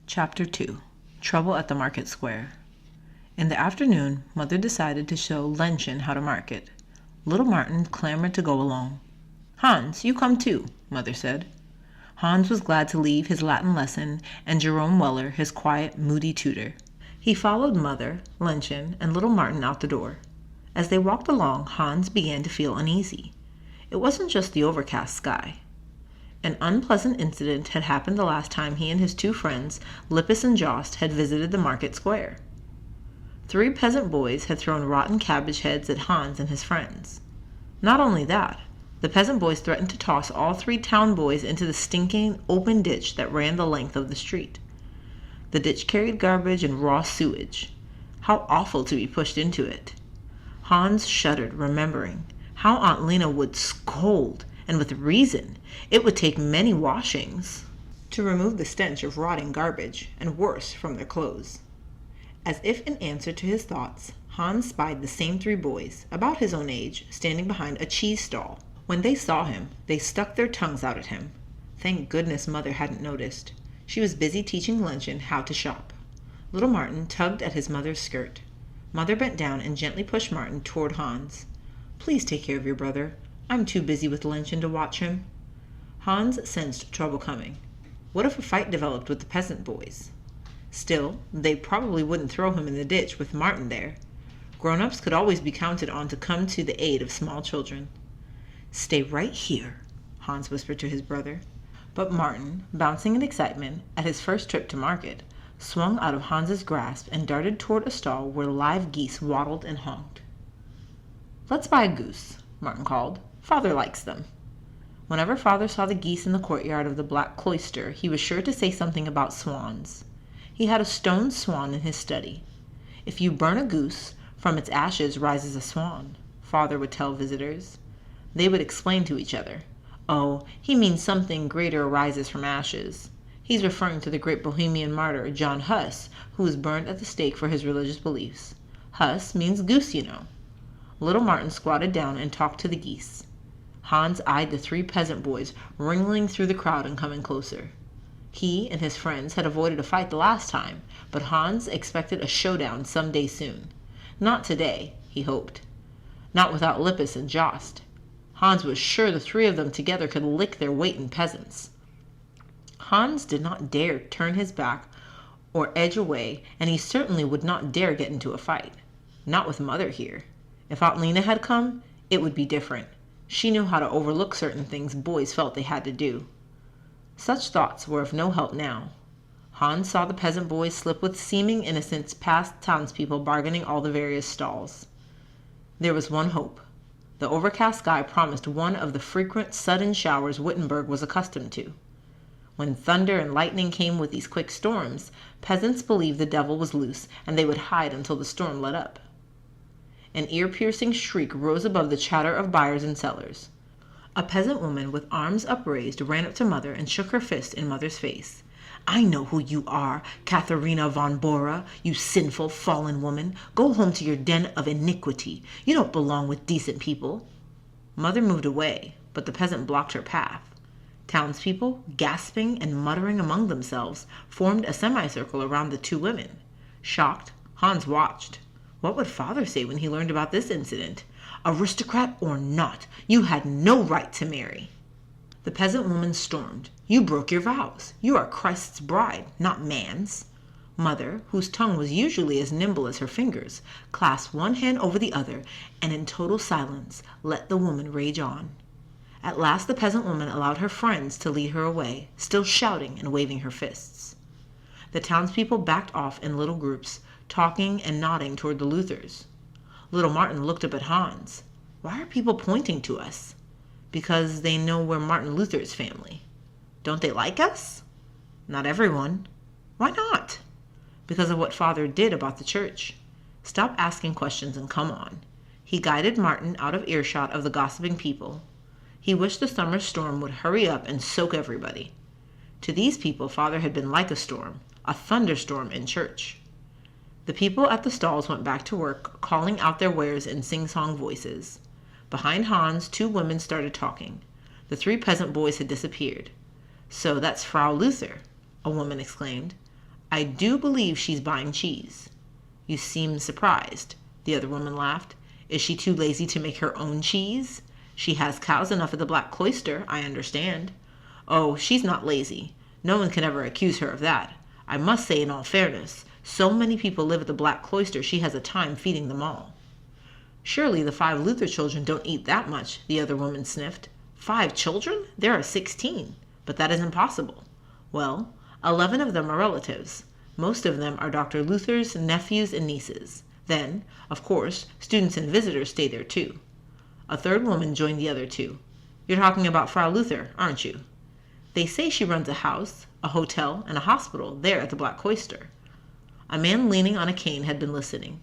Chapter 2. Trouble at the Market Square. In the afternoon, Mother decided to show Lenchen how to market. Little Martin clamored to go along. "Hans, you come too," Mother said. Hans was glad to leave his Latin lesson and Jerome Weller, his quiet, moody tutor. He followed Mother, Lenchen, and little Martin out the door. As they walked along, Hans began to feel uneasy. It wasn't just the overcast sky. An unpleasant incident had happened the last time he and his two friends, Lippus and Jost, had visited the market square. 3 peasant boys had thrown rotten cabbage heads at Hans and his friends. Not only that, the peasant boys threatened to toss all 3 town boys into the stinking, open ditch that ran the length of the street. The ditch carried garbage and raw sewage. How awful to be pushed into it. Hans shuddered, remembering how Aunt Lena would scold, and with reason. It would take many washings to remove the stench of rotting garbage, and worse, from their clothes. As if in answer to his thoughts, Hans spied the same 3 boys, about his own age, standing behind a cheese stall. When they saw him, they stuck their tongues out at him. Thank goodness Mother hadn't noticed. She was busy teaching Lenchen how to shop. Little Martin tugged at his mother's skirt. Mother bent down and gently pushed Martin toward Hans. "Please take care of your brother. I'm too busy with Lenchen to watch him." Hans sensed trouble coming. What if a fight developed with the peasant boys? Still, they probably wouldn't throw him in the ditch with Martin there. Grown-ups could always be counted on to come to the aid of small children. "Stay right here," Hans whispered to his brother. But Martin, bouncing in excitement at his first trip to market, swung out of Hans's grasp and darted toward a stall where live geese waddled and honked. "Let's buy a goose," Martin called. "Father likes them." Whenever Father saw the geese in the courtyard of the Black Cloister, he was sure to say something about swans. He had a stone swan in his study. "If you burn a goose, from its ashes rises a swan," Father would tell visitors. They would explain to each other, "Oh, he means something greater arises from ashes. He's referring to the great Bohemian martyr, John Huss, who was burned at the stake for his religious beliefs. Huss means goose, you know." Little Martin squatted down and talked to the geese. Hans eyed the 3 peasant boys wriggling through the crowd and coming closer. He and his friends had avoided a fight the last time, but Hans expected a showdown some day soon. Not today, he hoped. Not without Lippus and Jost. Hans was sure the 3 of them together could lick their weight in peasants. Hans did not dare turn his back or edge away, and he certainly would not dare get into a fight. Not with Mother here. If Aunt Lena had come, it would be different. She knew how to overlook certain things boys felt they had to do. Such thoughts were of no help now. Hans saw the peasant boys slip with seeming innocence past townspeople bargaining all the various stalls. There was one hope. The overcast sky promised one of the frequent sudden showers Wittenberg was accustomed to. When thunder and lightning came with these quick storms, peasants believed the devil was loose, and they would hide until the storm let up. An ear-piercing shriek rose above the chatter of buyers and sellers. A peasant woman with arms upraised ran up to Mother and shook her fist in Mother's face. "I know who you are, Katharina von Bora, you sinful, fallen woman. Go home to your den of iniquity. You don't belong with decent people." Mother moved away, but the peasant blocked her path. Townspeople, gasping and muttering among themselves, formed a semicircle around the 2 women. Shocked, Hans watched. What would Father say when he learned about this incident? "Aristocrat or not, you had no right to marry." The peasant woman stormed. "You broke your vows. You are Christ's bride, not man's." Mother, whose tongue was usually as nimble as her fingers, clasped one hand over the other, and in total silence let the woman rage on. At last the peasant woman allowed her friends to lead her away, still shouting and waving her fists. The townspeople backed off in little groups, talking and nodding toward the Luthers. Little Martin looked up at Hans. "Why are people pointing to us?" "Because they know we're Martin Luther's family." "Don't they like us?" "Not everyone." "Why not?" "Because of what Father did about the church. Stop asking questions and come on." He guided Martin out of earshot of the gossiping people. He wished the summer storm would hurry up and soak everybody. To these people, Father had been like a storm, a thunderstorm in church. The people at the stalls went back to work, calling out their wares in sing-song voices. Behind Hans, 2 women started talking. The 3 peasant boys had disappeared. "So that's Frau Luther," a woman exclaimed. I do believe she's buying cheese. You seem surprised. The other woman laughed. Is she too lazy to make her own cheese? She has cows enough at the Black Cloister, I understand. Oh, she's not lazy. No one can ever accuse her of that. I must say in all fairness, so many people live at the Black Cloister she has a time feeding them all. Surely the 5 Luther children don't eat that much, the other woman sniffed. 5 children? There are 16. But that isn't possible. Well, 11 of them are relatives. Most of them are Dr. Luther's nephews and nieces. Then, of course, students and visitors stay there too. A third woman joined the other 2. You're talking about Frau Luther, aren't you? They say she runs a house, a hotel, and a hospital there at the Black Cloister. A man leaning on a cane had been listening.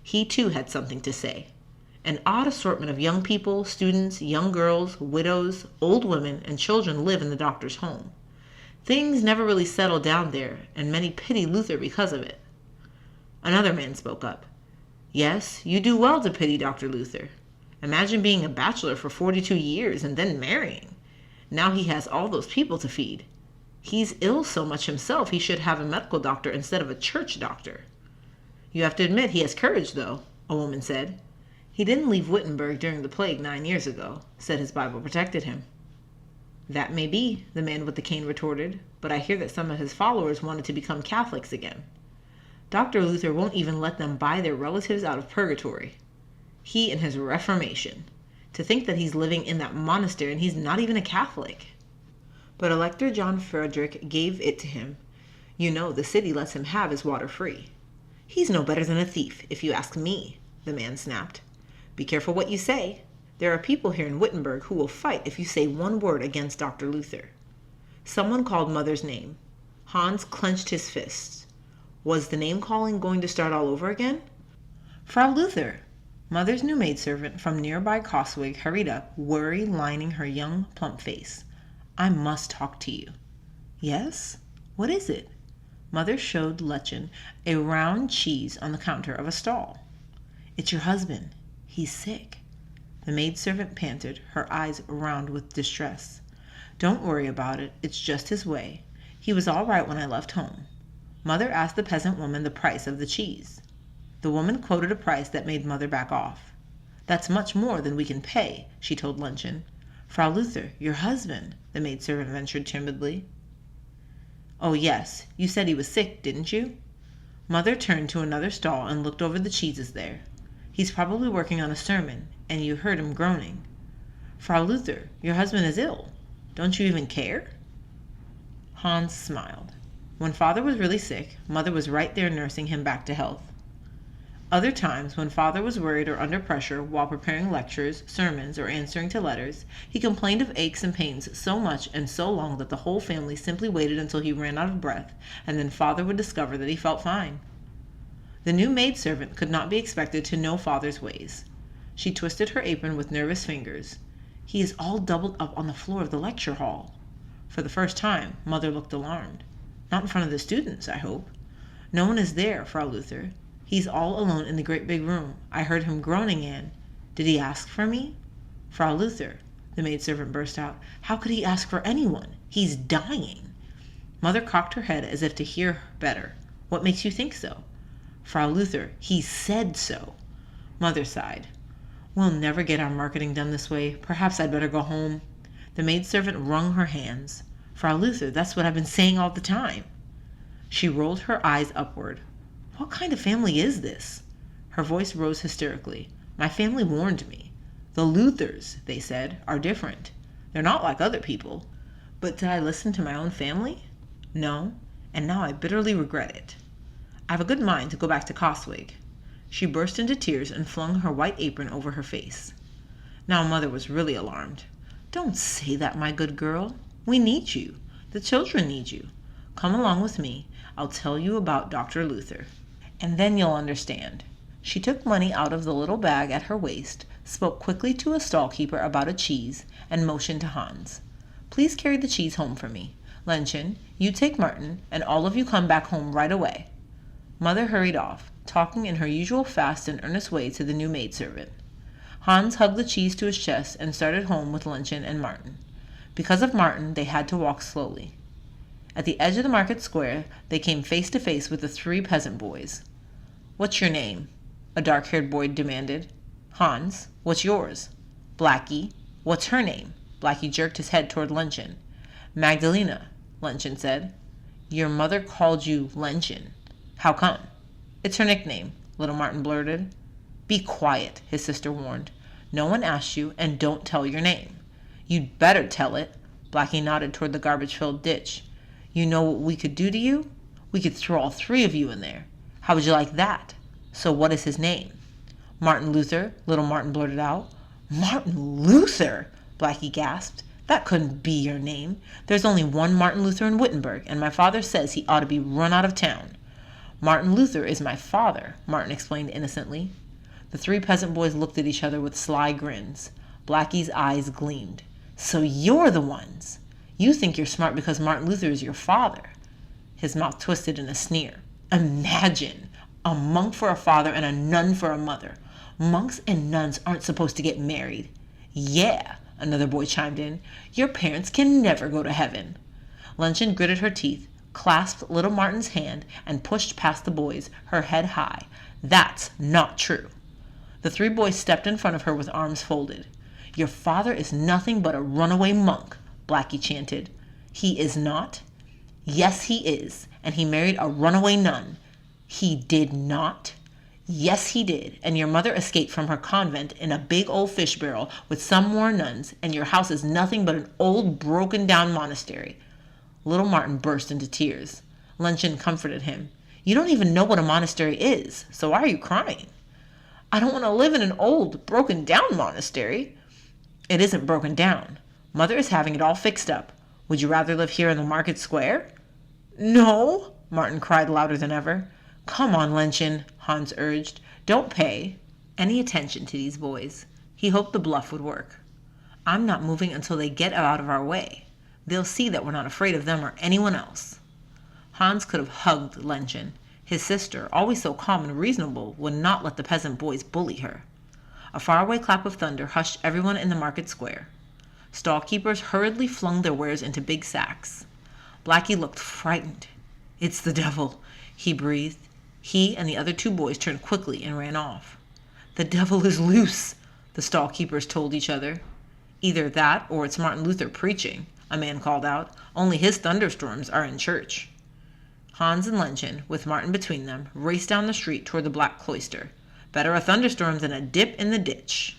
He too had something to say. An odd assortment of young people, students, young girls, widows, old women, and children live in the doctor's home. Things never really settle down there, and many pity Luther because of it. Another man spoke up. Yes, you do well to pity Dr. Luther. Imagine being a bachelor for 42 years and then marrying. Now he has all those people to feed. He's ill so much himself he should have a medical doctor instead of a church doctor. You have to admit he has courage, though, a woman said. He didn't leave Wittenberg during the plague 9 years ago, said his Bible protected him. That may be, the man with the cane retorted, but I hear that some of his followers wanted to become Catholics again. Dr. Luther won't even let them buy their relatives out of purgatory. He and his Reformation. To think that he's living in that monastery and he's not even a Catholic. But Elector John Frederick gave it to him. You know, the city lets him have his water free. He's no better than a thief, if you ask me, the man snapped. Be careful what you say. There are people here in Wittenberg who will fight if you say one word against Dr. Luther. Someone called Mother's name. Hans clenched his fists. Was the name-calling going to start all over again? Frau Luther! Mother's new maidservant from nearby Coswig hurried up, worry lining her young, plump face. I must talk to you. Yes? What is it? Mother showed Letchen a round cheese on the counter of a stall. It's your husband. He's sick. The maidservant panted, her eyes round with distress. Don't worry about it. It's just his way. He was all right when I left home. Mother asked the peasant woman the price of the cheese. The woman quoted a price that made Mother back off. That's much more than we can pay, she told Lenchen. Frau Luther, your husband, the maidservant ventured timidly. Oh, yes, you said he was sick, didn't you? Mother turned to another stall and looked over the cheeses there. He's probably working on a sermon, and you heard him groaning. Frau Luther, your husband is ill. Don't you even care? Hans smiled. When Father was really sick, Mother was right there nursing him back to health. Other times, when Father was worried or under pressure while preparing lectures, sermons, or answering to letters, he complained of aches and pains so much and so long that the whole family simply waited until he ran out of breath, and then Father would discover that he felt fine. The new maidservant could not be expected to know Father's ways. She twisted her apron with nervous fingers. He is all doubled up on the floor of the lecture hall. For the first time, Mother looked alarmed. Not in front of the students, I hope. No one is there, Frau Luther. He's all alone in the great big room. I heard him groaning and... Did he ask for me? Frau Luther, the maidservant burst out. How could he ask for anyone? He's dying. Mother cocked her head as if to hear better. What makes you think so? Frau Luther, he said so. Mother sighed. We'll never get our marketing done this way. Perhaps I'd better go home. The maidservant wrung her hands. Frau Luther, that's what I've been saying all the time. She rolled her eyes upward. What kind of family is this? Her voice rose hysterically. My family warned me. The Luthers, they said, are different. They're not like other people. But did I listen to my own family? No, and now I bitterly regret it. I have a good mind to go back to Coswig. She burst into tears and flung her white apron over her face. Now Mother was really alarmed. Don't say that, my good girl. We need you. The children need you. Come along with me. I'll tell you about Dr. Luther. And then you'll understand. She took money out of the little bag at her waist, spoke quickly to a stall-keeper about a cheese, and motioned to Hans. Please carry the cheese home for me. Lenchen, you take Martin, and all of you come back home right away. Mother hurried off, talking in her usual fast and earnest way to the new maidservant. Hans hugged the cheese to his chest and started home with Lenchen and Martin. Because of Martin, they had to walk slowly. At the edge of the market square, they came face to face with the 3 peasant boys. "What's your name?" a dark-haired boy demanded. "Hans. What's yours?" "Blackie." "What's her name?" Blackie jerked his head toward Lenchen. "Magdalena," Lenchen said. "Your mother called you Lenchen. How come?" "It's her nickname," little Martin blurted. "Be quiet," his sister warned. "No one asked you, and don't tell your name." "You'd better tell it." Blackie nodded toward the garbage-filled ditch. "You know what we could do to you? We could throw all 3 of you in there. How would you like that? So what is his name?" "Martin Luther," little Martin blurted out. "Martin Luther!" Blackie gasped. "That couldn't be your name. There's only one Martin Luther in Wittenberg, and my father says he ought to be run out of town." "Martin Luther is my father," Martin explained innocently. The 3 peasant boys looked at each other with sly grins. Blackie's eyes gleamed. "So you're the ones! You think you're smart because Martin Luther is your father." His mouth twisted in a sneer. "Imagine! A monk for a father and a nun for a mother. Monks and nuns aren't supposed to get married." "Yeah," another boy chimed in. "Your parents can never go to heaven." Lenchen gritted her teeth, clasped little Martin's hand, and pushed past the boys, her head high. "That's not true." The 3 boys stepped in front of her with arms folded. "Your father is nothing but a runaway monk," Blackie chanted. "He is not?" "Yes, he is, and he married a runaway nun." "He did not?" "Yes, he did, and your mother escaped from her convent in a big old fish barrel with some more nuns, and your house is nothing but an old broken-down monastery." Little Martin burst into tears. Lenchen comforted him. "You don't even know what a monastery is, so why are you crying?" "I don't want to live in an old, broken-down monastery." "It isn't broken down. Mother is having it all fixed up. Would you rather live here in the market square?" "No!" Martin cried louder than ever. "Come on, Lenchen," Hans urged. "Don't pay any attention to these boys." He hoped the bluff would work. "I'm not moving until they get out of our way. They'll see that we're not afraid of them or anyone else." Hans could have hugged Lenchen. His sister, always so calm and reasonable, would not let the peasant boys bully her. A faraway clap of thunder hushed everyone in the market square. Stall-keepers hurriedly flung their wares into big sacks. Blackie looked frightened. "It's the devil," he breathed. He and the other 2 boys turned quickly and ran off. "The devil is loose," the stall-keepers told each other. "Either that or it's Martin Luther preaching," a man called out. "Only his thunderstorms are in church." Hans and Lenchen, with Martin between them, raced down the street toward the black cloister. Better a thunderstorm than a dip in the ditch.